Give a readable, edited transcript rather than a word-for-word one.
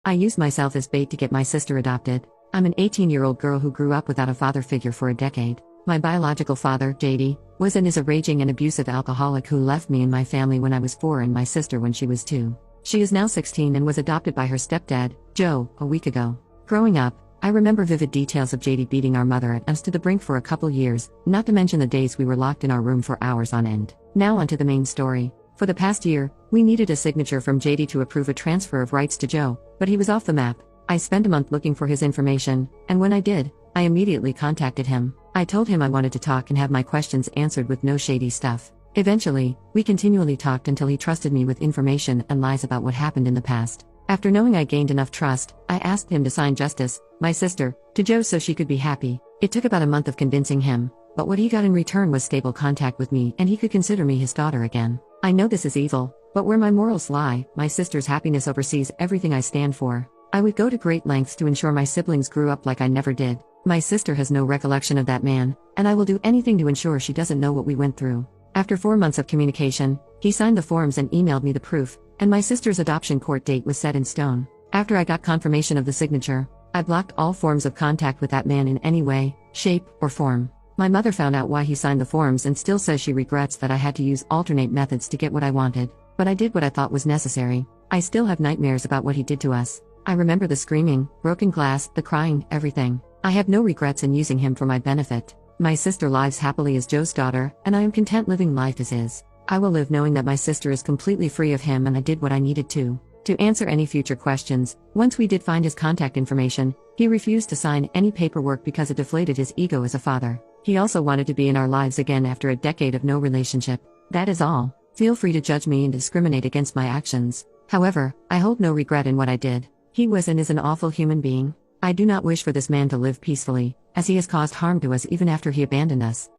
I used myself as bait to get my sister adopted. I'm an 18-year-old girl who grew up without a father figure for a decade. My biological father, JD, was and is a raging and abusive alcoholic who left me and my family when I was 4 and my sister when she was 2. She is now 16 and was adopted by her stepdad, Joe, a week ago. Growing up, I remember vivid details of JD beating our mother at us to the brink for a couple years, not to mention the days we were locked in our room for hours on end. Now onto the main story. For the past year, we needed a signature from JD to approve a transfer of rights to Joe, but he was off the map. I spent a month looking for his information, and when I did, I immediately contacted him. I told him I wanted to talk and have my questions answered with no shady stuff. Eventually, we continually talked until he trusted me with information and lies about what happened in the past. After knowing I gained enough trust, I asked him to sign Justice, my sister, to Joe so she could be happy. It took about a month of convincing him, but what he got in return was stable contact with me and he could consider me his daughter again. I know this is evil, but where my morals lie, my sister's happiness oversees everything I stand for. I would go to great lengths to ensure my siblings grew up like I never did. My sister has no recollection of that man, and I will do anything to ensure she doesn't know what we went through. After 4 months of communication, he signed the forms and emailed me the proof, and my sister's adoption court date was set in stone. After I got confirmation of the signature, I blocked all forms of contact with that man in any way, shape, or form. My mother found out why he signed the forms and still says she regrets that I had to use alternate methods to get what I wanted. But I did what I thought was necessary. I still have nightmares about what he did to us. I remember the screaming, broken glass, the crying, everything. I have no regrets in using him for my benefit. My sister lives happily as Joe's daughter, and I am content living life as is. I will live knowing that my sister is completely free of him and I did what I needed to. To answer any future questions, once we did find his contact information, he refused to sign any paperwork because it deflated his ego as a father. He also wanted to be in our lives again after a decade of no relationship. That is all. Feel free to judge me and discriminate against my actions. However, I hold no regret in what I did. He was and is an awful human being. I do not wish for this man to live peacefully, as he has caused harm to us even after he abandoned us.